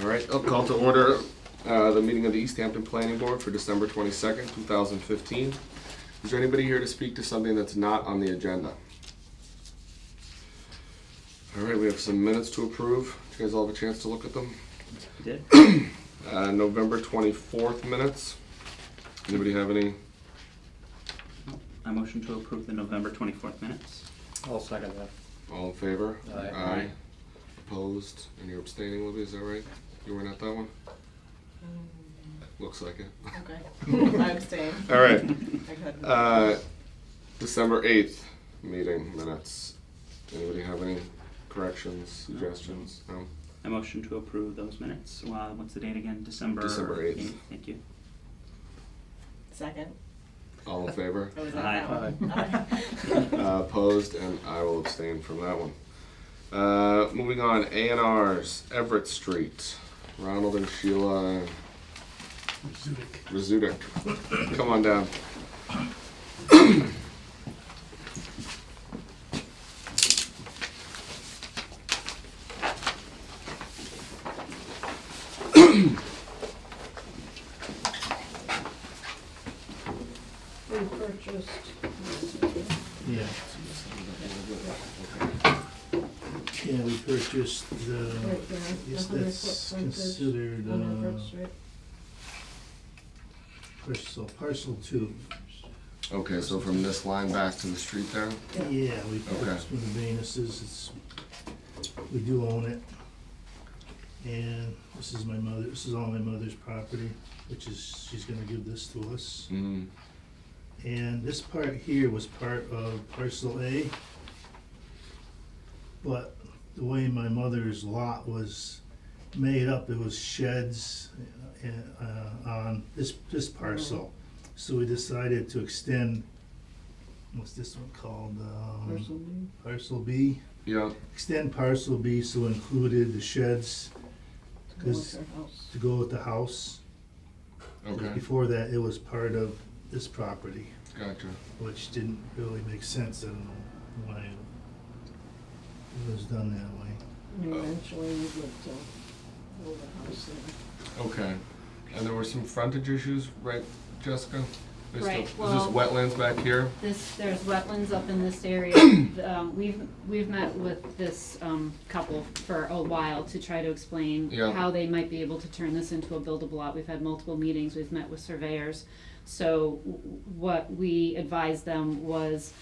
All right, I'll call to order the meeting of the Easthampton Planning Board for December 22nd, 2015. Is there anybody here to speak to something that's not on the agenda? All right, we have some minutes to approve. You guys all have a chance to look at them? Did? November 24th minutes. Anybody have any? I motion to approve the November 24th minutes. I'll second that. All in favor? Aye. Opposed? And you're abstaining, Libby, is that right? You weren't at that one? Looks like it. Okay. I abstain. All right. I couldn't. December 8th meeting minutes. Anybody have any corrections, suggestions? No? I motion to approve those minutes. What's the date again? December 8th. Thank you. Second. All in favor? Or was Aye. that that one? Opposed, and I will abstain from that one. Moving on, A&Rs, Everett Street, Ronald and Sheila Rizudik. Come on down. We purchased. Yeah. Yeah, we purchased the, Right there, yes, 100 that's foot frontage considered, on Everett Street. parcel 2. Okay, so from this line back to the street there? Yeah, we purchased from the Venus's, we do own it. And this is all my mother's property, which is, she's gonna give this to us. Mm-hmm. And this part here was part of parcel A. But the way my mother's lot was made up, it was sheds on this parcel. So we decided to extend, what's this one called? Parcel B. Parcel B. Yeah, Extend parcel B, so included the sheds To go with 'Cause- their house. to go with the house. okay, Before that, it was part of this property, gotcha. which didn't really make sense. I don't know why it was done that way. And eventually we would build a house there. Okay, and there were some frontage issues, right, Jessica? There's Right, still- well- Is this wetlands back here? There's wetlands up in this area. We've met with this couple for a while to try to explain Yeah. how they might be able to turn this into a buildable lot. We've had multiple meetings, we've met with surveyors. So what we advised them was,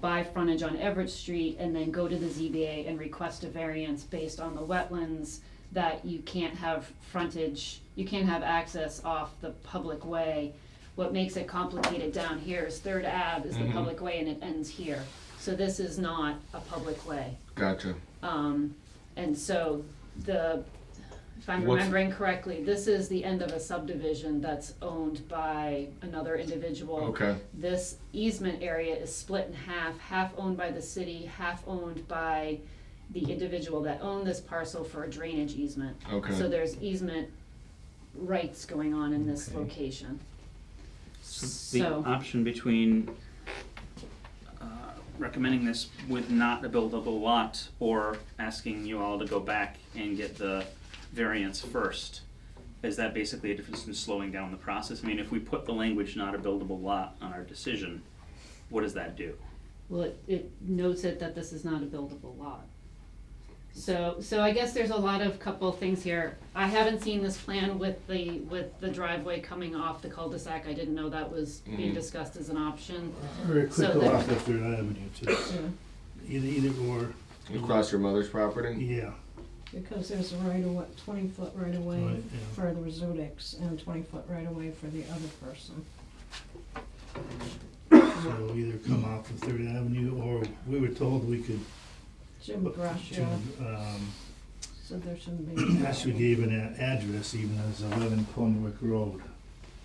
buy frontage on Everett Street and then go to the ZBA and request a variance based on the wetlands, that you can't have frontage, you can't have access off the public way. What makes it complicated down here is Third Ave is the Mhm. public way and it ends here. So this is not a public way. Gotcha. And so if I'm What's- remembering correctly, this is the end of a subdivision that's owned by another individual. Okay, This easement area is split in half, half owned by the city, half owned by the individual that owned this parcel for a drainage easement. okay. So there's easement rights going on in this Okay. location. The option between recommending this with not a buildable lot or asking you all to go back and get the variance first, is that basically a difference in slowing down the process? I mean, if we put the language not a buildable lot on our decision, what does that do? Well, it notes it that this is not a buildable lot. So I guess there's a lot of couple things here. I haven't seen this plan with the driveway coming off the cul-de-sac. I didn't know that was being discussed as an option. Or it So could go that- off the Third Avenue too. Yeah, Either or, Across your mother's property? yeah. because there's a right of way, 20-foot right of way Right, yeah. for the Rizudiks and 20-foot right of way for the other person. So either come off of Third Avenue, or we were told we could, Jim Grasha said there shouldn't be. actually gave an address even as 11 Plumwick Road.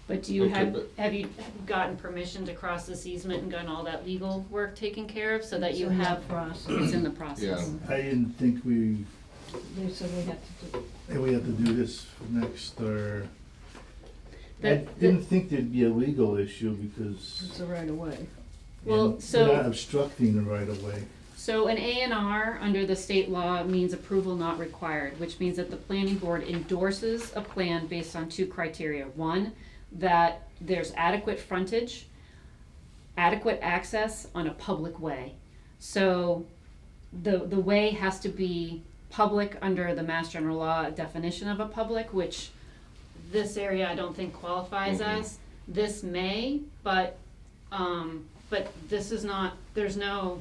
But do you Okay, have you gotten permission to cross this easement and gotten all that legal work taken care of so that you It's in the have, process. it's in the process? Yeah. I didn't think They said we had to do, that we had to do this next, or, I That- didn't think there'd be a legal issue because it's a right of way. Well, they're so- not obstructing the right of way. So an A&R under the state law means approval not required, which means that the planning board endorses a plan based on two criteria. One, that there's adequate frontage, adequate access on a public way. So the way has to be public under the Mass General Law definition of a public, which this area I don't think qualifies as. This may, but this is not, there's no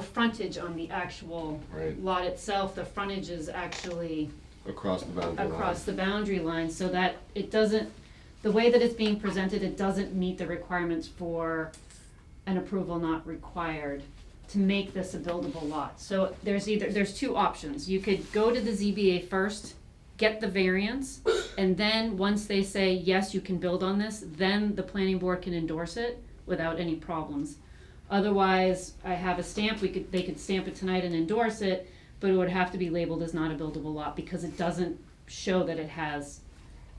frontage on the actual Right. lot itself. The frontage is actually Across the boundary line. across the boundary line, so that it doesn't, the way that it's being presented, it doesn't meet the requirements for an approval not required to make this a buildable lot. So there's two options. You could go to the ZBA first, get the variance, and then once they say, yes, you can build on this, then the planning board can endorse it without any problems. Otherwise, I have a stamp, they could stamp it tonight and endorse it, but it would have to be labeled as not a buildable lot because it doesn't show that it has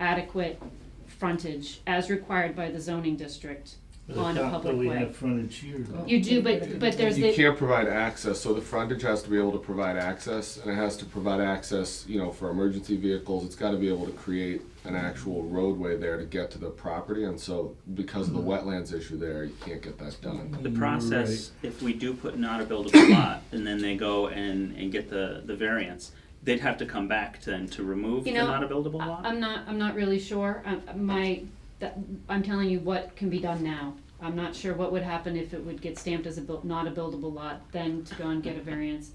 adequate frontage as required by the zoning district on a public But we way. have frontage here though. You do, but there's You the, can't provide access, so the frontage has to be able to provide access, and it has to provide access, you know, for emergency vehicles. It's gotta be able to create an actual roadway there to get to the property, and so because of the wetlands issue there, you can't get that done. The process, if we do put not a buildable lot, and then they go and get the variance, they'd have to come back to remove the You know, not a buildable lot? I'm not really sure. I'm telling you what can be done now. I'm not sure what would happen if it would get stamped as not a buildable lot, then to go and get a variance.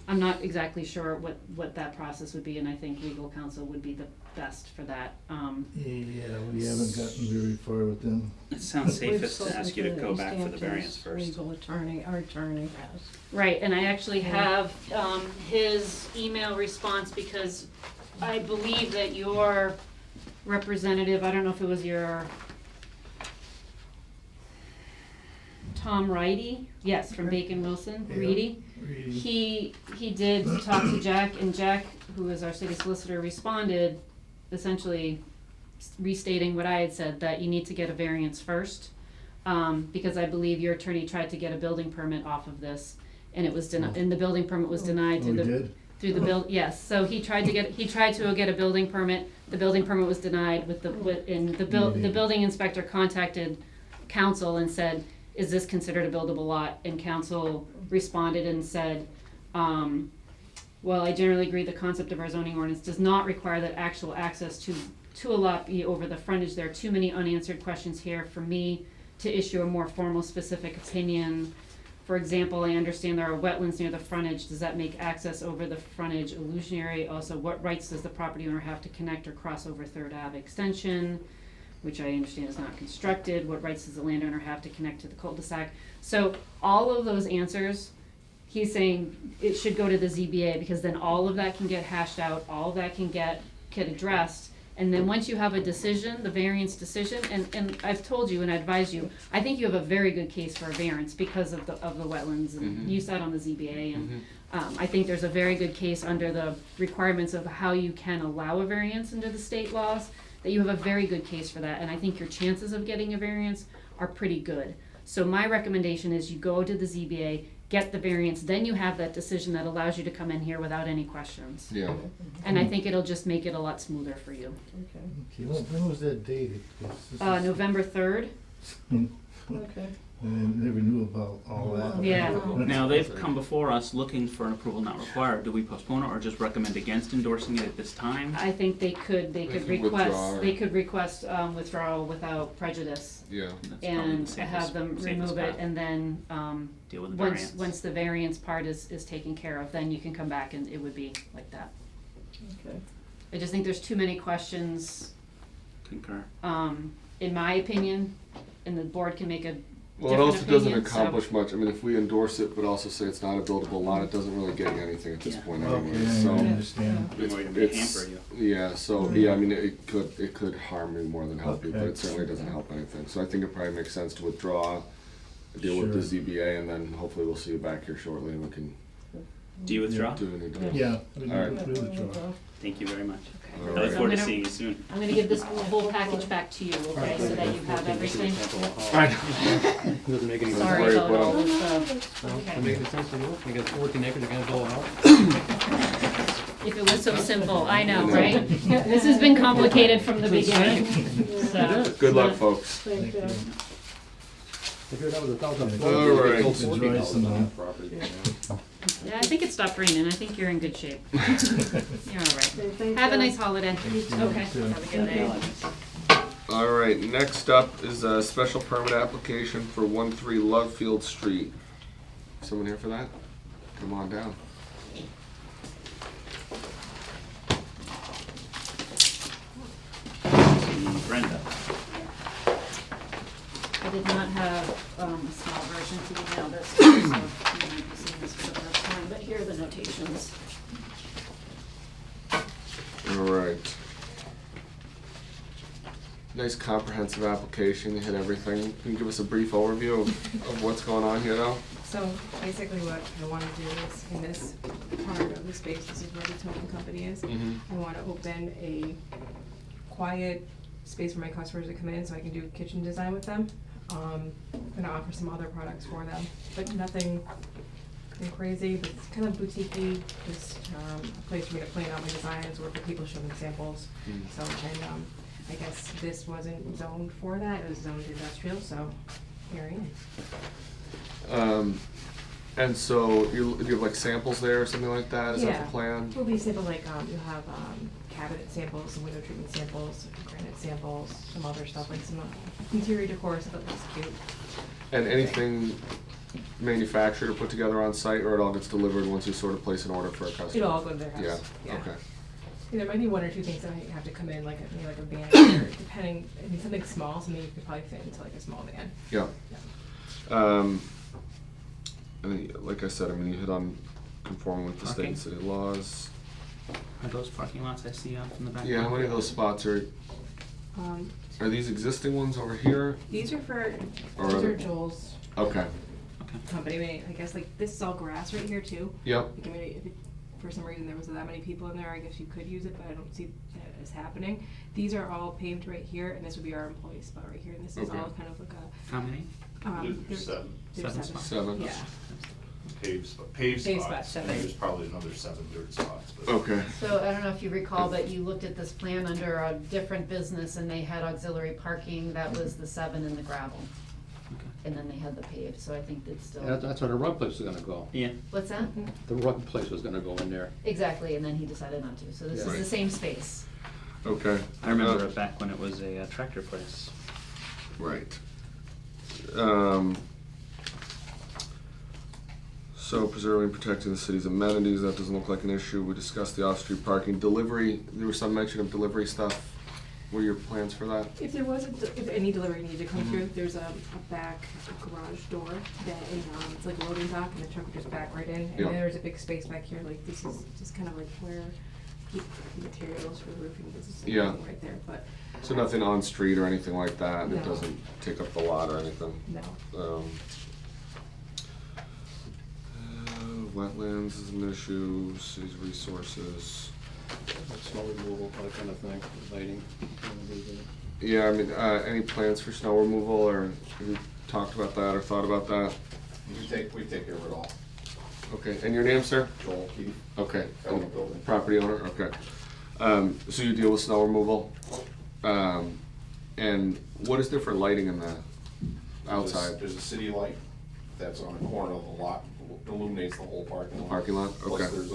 I'm not exactly sure what that process would be, and I think legal counsel would be the best for that. Yeah, we haven't gotten very far with them. It sounds We've safest to spoken ask you to go back for the Easthampton's variance first. Legal attorney, our attorney has. Right, and I actually have his email response because I believe that your representative, I don't know if it was your Tom Righty, yes, from Bacon Wilson, Yeah. Reedy. Really. He did talk to Jack, and Jack, who is our city solicitor, responded essentially restating what I had said, that you need to get a variance first, because I believe your attorney tried to get a building permit off of this, and it was denied, and the building permit was denied Oh, through we the did? through the bill, yes, so he tried to get a building permit, the building permit was denied and the building inspector contacted council and said, is this considered a buildable lot? And council responded and said, well, I generally agree the concept of our zoning ordinance does not require that actual access to a lot be over the frontage. There are too many unanswered questions here for me to issue a more formal specific opinion. For example, I understand there are wetlands near the frontage. Does that make access over the frontage illusionary? Also, what rights does the property owner have to connect or cross over Third Ave extension, which I understand is not constructed? What rights does the landowner have to connect to the cul-de-sac? So all of those answers, he's saying it should go to the ZBA because then all of that can get hashed out, all of that can get addressed. And then once you have a decision, the variance decision, and I've told you and I advise you, I think you have a very good case for a variance because of the wetlands, and you sat on the ZBA, and I think there's a very good case under the requirements of how you can allow a variance under the state laws, that you have a very good case for that, and I think your chances of getting a variance are pretty good. So my recommendation is you go to the ZBA, get the variance, then you have that decision that allows you to come in here without any questions. Yeah. And I think it'll just make it a lot smoother for you. Okay, Okay, when was that dated? 'Cause this is- November 3rd. okay. I never knew about all that. Yeah. Now, they've come before us looking for an approval not required. Do we postpone it or just recommend against endorsing it at this time? I think they could can request, withdraw. Withdrawal without prejudice Yeah. That's probably and the safest- have them safest remove it, path. and then, Deal with the once, variance. once the variance part is taken care of, then you can come back and it would be like that. Okay. I just think there's too many questions, Concur. in my opinion, and the board can make a Well, it different also doesn't opinion, so- accomplish much. I mean, if we endorse it, but also say it's not a buildable lot, it doesn't really get you anything at this Yeah. point Okay, anyway, I so. understand. It's, It's- hamper you. Yeah, so, yeah, I mean, it could harm you more than help you, but Okay. it certainly doesn't help anything. So I think it probably makes sense to withdraw, deal with the Sure. ZBA, and then hopefully we'll see you back here shortly and we can Do you withdraw? Do we need to? Yeah. we All right. need to withdraw. Thank you very much. All I look right. forward to I'm gonna- seeing you soon. I'm gonna give this whole package back to you, okay, so that you have everything. Doesn't make any sense. Sorry worry about about all it. this, Well, okay. it makes sense to you. You got 14 acres, you're gonna build a house. If it was so simple, I know, I know. right? This has been complicated from the beginning, so. Good luck, folks. Thank you. If you're done with 1,000 All right. build 14 houses on that property. Yeah, I think it stopped raining, I think you're in good shape. You're all right. Okay, thank Have a you. nice holiday. Okay, too. have a good day. All right, next up is a special permit application for 13 Lovefield Street. Someone here for that? Come on down. Brenda. I did not have a small version to email this, so you might be seeing this for the first time, but here are the notations. All right. Nice comprehensive application, you hit everything. Can you give us a brief overview of what's going on here now? So basically what I want to do is, in this part of the space, this is where the towing company is, I want to open a quiet space for my customers to come in so I can do kitchen design with them. I'm gonna offer some other products for them, but nothing crazy, but it's kind of boutique-y, just a place for me to plan out my designs, work with people, show them samples. So, and I guess this wasn't zoned for that, it was zoned industrial, so here I am. And so you have like samples there or something like that? Is that Yeah. the plan? Will be simple, like, you'll have, cabinet samples, some window treatment samples, granite samples, some other stuff, like some interior decor, stuff that looks cute. And anything manufactured or put together on site, or it all gets delivered once you sort of place an order for a customer? It'll all go to their house. Yeah, okay. There might be one or two things that might have to come in, like maybe like a van, or depending, I mean, something small, something you could probably fit into like a small van. Yeah. And then, like I said, I mean, you hit on conforming with the state and city laws. Are those parking lots I see off in the back? Yeah, how many of those spots are these existing ones over here? These are for, Or those other- are Joel's Okay, company, I mean, I guess like, this is all grass right here too. yep, Like, I mean, if it, for some reason there was that many people in there, I guess you could use it, but I don't see that as happening. These are all paved right here, and this would be our employee spot right here, and this is Okay. all kind of like How many? there's 7 there's Seven seven. seven. Yeah, paved Paved spots. spots, 7. There's probably another 7 dirt spots, but. okay, So I don't know if you recall, but you looked at this plan under a different business and they had auxiliary parking, that was the 7 in the gravel. Okay. And then they had the paved, so I think it's still, That's where the rug place was gonna go. Yeah. what's that? The rug place was gonna go in there. Exactly, and then he decided not to, so this is Right. the same space. okay. I remember it back when it was a tractor place. Right. So preserving and protecting the city's amenities, that doesn't look like an issue. We discussed the off-street parking. Delivery, there was some mention of delivery stuff. What are your plans for that? if there was, if any delivery needed to come through, there's a back garage door that, it's like a loading dock, and the truck would just back right in. And Yeah. then there's a big space back here, like, this is just kind of like where keep materials for the roofing business and Yeah. everything right there, but So nothing on street or anything like that? It No. doesn't take up the lot or anything? no. Wetlands is an issue, city's resources. Snow removal, that kind of thing, lighting. Yeah, I mean, any plans for snow removal, or have you talked about that or thought about that? We take care of it all. Okay, and your name, sir? Joel Keith. Okay, Own the building. property owner, okay. So you deal with snow removal? And what is there for lighting in the outside? There's a city light that's on the corner of the lot, illuminates the whole parking lot. Parking lot, okay. Plus there's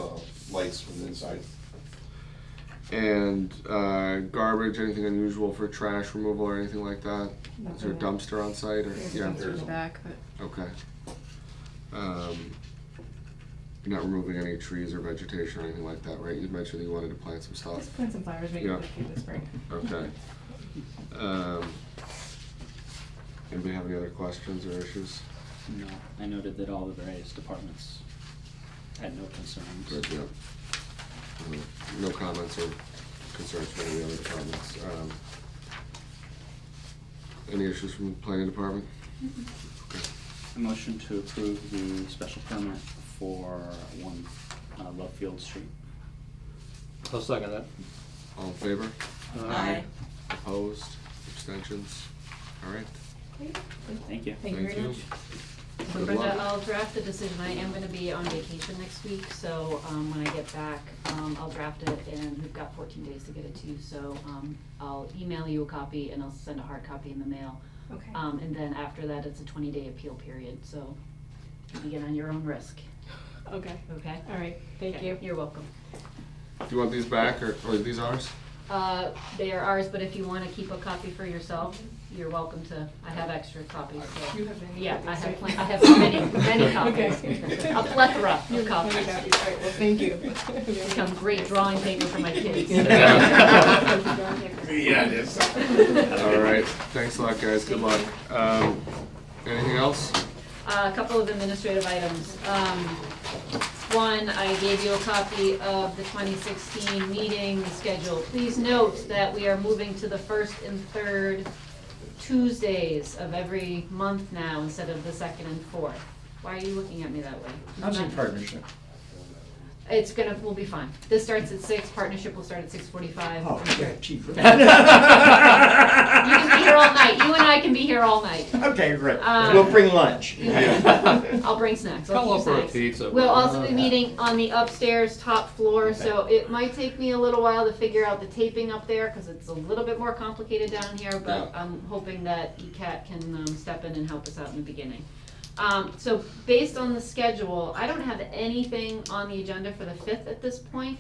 lights from the inside. And garbage, anything unusual for trash removal or anything like that? Is there a Nothing. dumpster on site, or, There's a yeah? dumpster in the back, but Okay. You're not removing any trees or vegetation or anything like that, right? You mentioned that you wanted to plant some stuff. just plant some flowers, maybe Yeah. like in the spring. Okay. Anybody have any other questions or issues? No, I noted that all the various departments had no concerns. Good, yeah. No comments or concerns from any other departments. Any issues from the planning department? Okay. A motion to approve the special permit for Lovefield Street. I'll second that. All in favor? Aye. Opposed? Abstentions? All right. Thank you. Thank you very much. So Good Brenda, luck. I'll draft the decision. I am gonna be on vacation next week, so, when I get back, I'll draft it, and we've got 14 days to get it to you, so, I'll email you a copy, and I'll send a hard copy in the mail. Okay. And then after that, it's a 20-day appeal period, so you begin on your own risk, Okay, okay? all right, thank Okay, you. You're welcome. Do you want these back, or are these ours? They are ours, but if you wanna keep a copy for yourself, you're welcome to. I have extra copies, so. You have any? Yeah, I have copies, I have many, many copies. Okay. A plethora of right? copies. All right, well, thank you. Become great drawing paper for my kids. Yeah, it is. All right, thanks a lot, guys, good luck. Anything else? A couple of administrative items. One, I gave you a copy of the 2016 meeting schedule. Please note that we are moving to the first and third Tuesdays of every month now instead of the second and fourth. Why are you looking at me that way? Housing partnership. We'll be fine. This starts at 6, partnership will start at 6:45. Oh, yeah, chief. You can be here all night. You and I can be here all night. Okay, great. Um, We'll bring lunch. I'll bring snacks. I'll Call keep up for a snacks. pizza. We'll also be meeting on the upstairs top floor, so it might take me a little while to figure out the taping up there, because it's a little bit more complicated down here, but Yeah. I'm hoping that ECAT can step in and help us out in the beginning. So based on the schedule, I don't have anything on the agenda for the 5th at this point.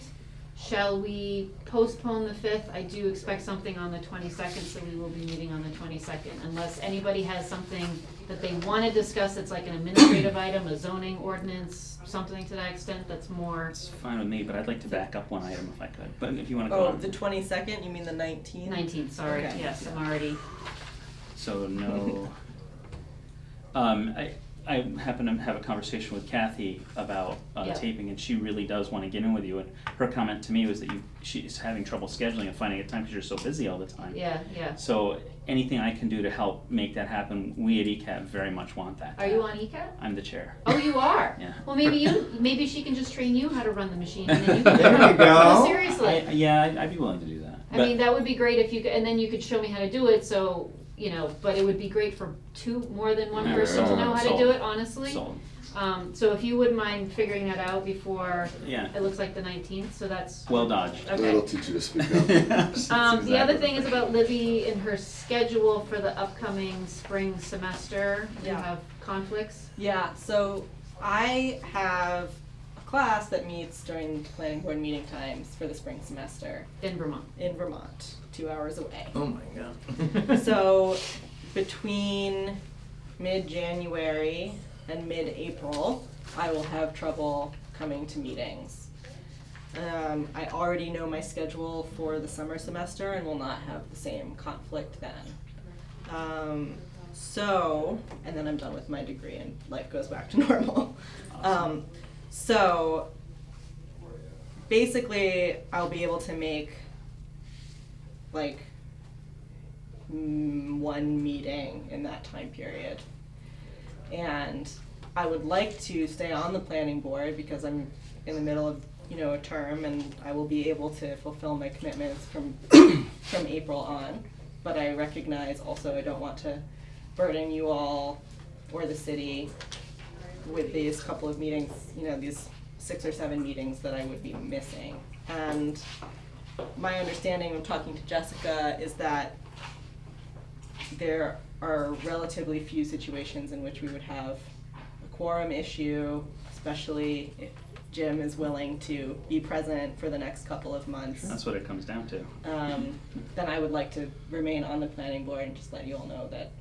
Shall we postpone the 5th? I do expect something on the 22nd, so we will be meeting on the 22nd, unless anybody has something that they want to discuss that's like an administrative item, a zoning ordinance, something to that extent that's more It's fine with me, but I'd like to back up one item if I could, but if you wanna go Oh, on. the 22nd, you mean the 19th? 19th, sorry, Okay. yes, I'm already, So no. I happened to have a conversation with Kathy about Yeah. taping, and she really does want to get in with you. And her comment to me was that she's having trouble scheduling and finding a time because you're so busy all the time. yeah. So anything I can do to help make that happen, we at ECAP very much want that. to Are you happen. on ECAT? I'm the chair. Oh, you are? Yeah. Well, maybe she can just train you how to run the machine, and then you can. There you go. No, seriously. I'd be willing to do that. I mean, that would be great if you could, and then you could show me how to do it, so, but it would be great for more than one Yeah, person to know how to sold. do it, honestly. Sold. So if you wouldn't mind figuring that out before, Yeah. it looks like the 19th, so that's. Well dodged. That'll Okay. teach you to speak up. The other thing is about Libby and her schedule for the upcoming spring semester. Do you Yeah. have conflicts? Yeah, so I have a class that meets during planning board meeting times for the spring semester In Vermont. in Vermont, 2 hours away. Oh, my God. So between mid-January and mid-April, I will have trouble coming to meetings. I already know my schedule for the summer semester and will not have the same conflict then. And then I'm done with my degree and life goes back to normal. So basically, I'll be able to make like one meeting in that time period. And I would like to stay on the planning board because I'm in the middle of, a term and I will be able to fulfill my commitments from April on. But I recognize also I don't want to burden you all or the city with these couple of meetings, these 6 or 7 meetings that I would be missing. And my understanding of talking to Jessica is that there are relatively few situations in which we would have a quorum issue, especially if Jim is willing to be present for the next couple of months. That's what it comes down to. Then I would like to remain on the planning board and just let you all know that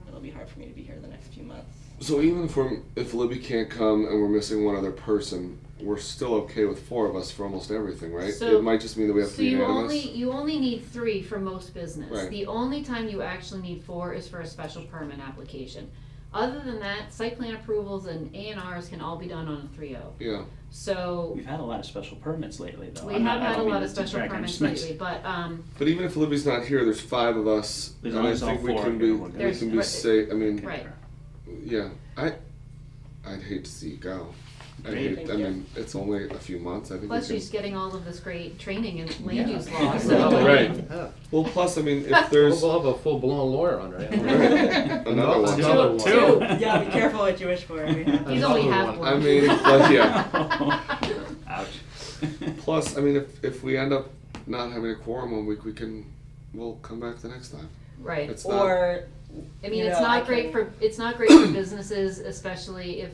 it'll be hard for me to be here the next few months. So even if Libby can't come and we're missing one other person, we're still okay with 4 of us for almost everything, right? So- It might just mean that we have to So be you unanimous. only need 3 for most business. Right. The only time you actually need 4 is for a special permit application. Other than that, site plan approvals and A&Rs can all be done on a 3-0. Yeah. So We've had a lot of special permits lately, though. we I'm have not- I had a don't mean lot to of special drag on permits Smiths. lately, but But even if Libby's not here, there's 5 of us, As and long I as all think we 4 can are be here, we're good. we can be There's- safe. I mean, Okay. right. yeah. I'd hate to see you go. Great. Thank I you. mean, it's only a few months, I think we Plus, can. she's getting all of this great training in land Yeah. use law, so. Right. Yeah. Well, plus, I mean, if there's, We'll have a full-blown lawyer on it. another one. Another one. Two. Yeah, be careful what you wish for. Yeah. He's only Another half one. blind. I mean, but yeah. Ouch. Plus, I mean, if we end up not having a quorum 1 week, we'll come back the next time. Right. It's not, Or, I mean, you it's know, I not great can- for, it's not great for businesses, especially if,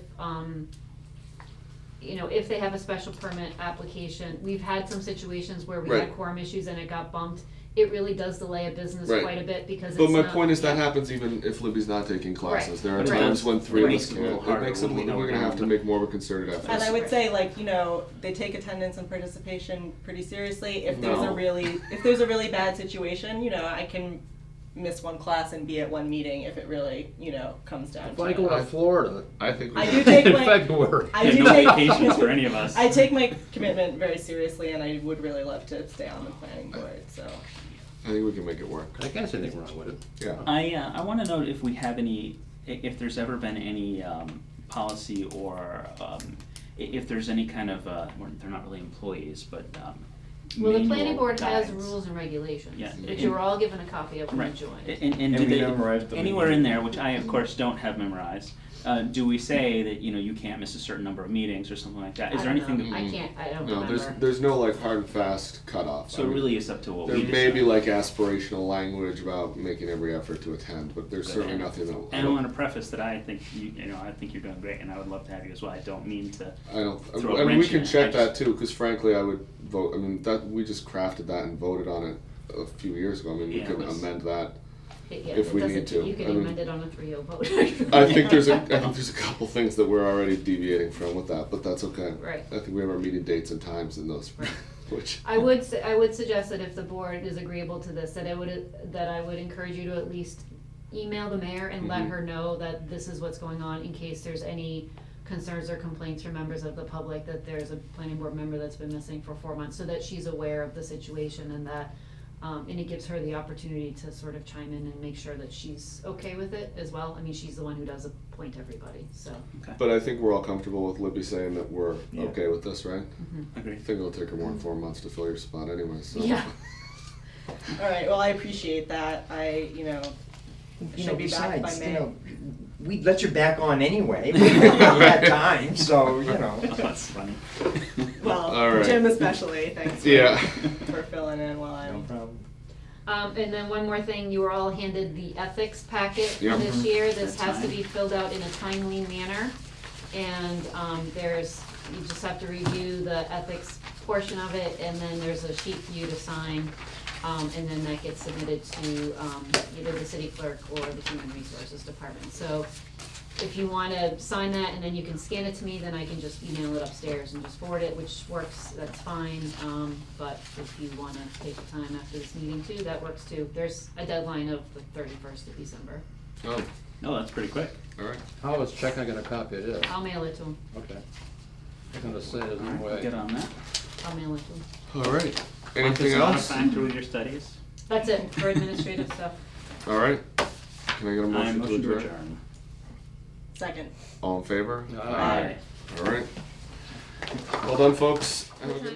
you know, if they have a special permit application. We've had some situations where we had Right. quorum issues and it got bumped. It really does delay a business Right. quite a bit because it's but my not- point is that yeah. happens even if Libby's not taking classes. Right. There are Right. times when 3 of Right. us Makes it a little can't. It harder makes it, when we know we're gonna have to we're- make more of a concerted effort. And I would say, like, you know, they take attendance and participation pretty seriously. If there's No. if there's a really bad situation, you know, I can miss one class and be at one meeting if it really, you know, comes down If to I it. go to Florida I think we I should- do take in my February. I Yeah, do no take vacations for any of us. I take my commitment very seriously, and I would really love to stay on the planning board. So I think we can make it work. I can't see anything wrong with it. Yeah. I want to know if we have any, if there's ever been any policy or if there's any kind of, well, they're not really employees, but Well, the manual planning board has guides. rules and regulations, Yeah. that you were all given a copy of when you Right. joined. And do we they, memorized them anywhere in in there, which I of course don't have memorized, do we say that, you know, you can't miss a certain number of meetings or something like that? Is there I don't anything know. that, I can't, I don't No, remember. there's no like hard and fast cutoff. so I it mean, really is up to what we there may be decide. like aspirational language about making every effort to attend, but there's certainly And- nothing that. And I want to preface that I think you know, I think you're doing great, and I would love to have you as well. I don't mean to. I don't. throw a I mean, we wrench in can it. check I that just- too, because frankly, I would vote. I mean, that we just crafted that and voted on it a few years ago. I mean, we Yeah, it could was- amend that. Yeah, if it we doesn't- need to. You can I mean- amend it on a 3-0 vote. I think there's a couple things that we're already deviating from with that, but that's okay. Right. I think we have our meeting dates and times in those, Right. which. I would suggest that if the board is agreeable to this, that I would encourage you to at least email the mayor and let Mhm. her know that this is what's going on in case there's any concerns or complaints from members of the public that there's a planning board member that's been missing for 4 months, so that she's aware of the situation and that, and it gives her the opportunity to sort of chime in and make sure that she's okay with it as well. I mean, she's the one who does appoint everybody, so. Okay. But I think we're all comfortable with Libby saying that we're Yeah. okay with this, right? I Agreed. think it'll take her more than 4 months to fill your spot anyway, so. Yeah. all right. Well, I appreciate that. You know, Should be back by besides, May. you know, we let you back on anyway. We had time, so, you know. Oh, that's funny. Well, All right. Jim especially. Thanks for, Yeah. for filling in while No I'm. problem. And then one more thing, you were all handed the ethics packet for Yep. this year. This That's has to fine. be filled out in a timely manner. And you just have to review the ethics portion of it, and then there's a sheet for you to sign. And then that gets submitted to either the city clerk or the human resources department. So if you wanna sign that and then you can scan it to me, then I can just email it upstairs and just forward it, which works, that's fine. But if you wanna take the time after this meeting too, that works too. There's a deadline of the 31st of December. Oh, No, that's pretty quick. all right. How is Chuck not gonna copy it? I'll mail it to him. Okay. I was gonna say, there's All no right, we'll way. get on that. I'll mail it to him. All right. Want Anything this on a else? factor with your studies? That's it for administrative stuff. All right. Can I get a I motion to motion to adjourn? adjourn. Second. All in favor? Aye. Aye. All right. Well done, folks. Have a good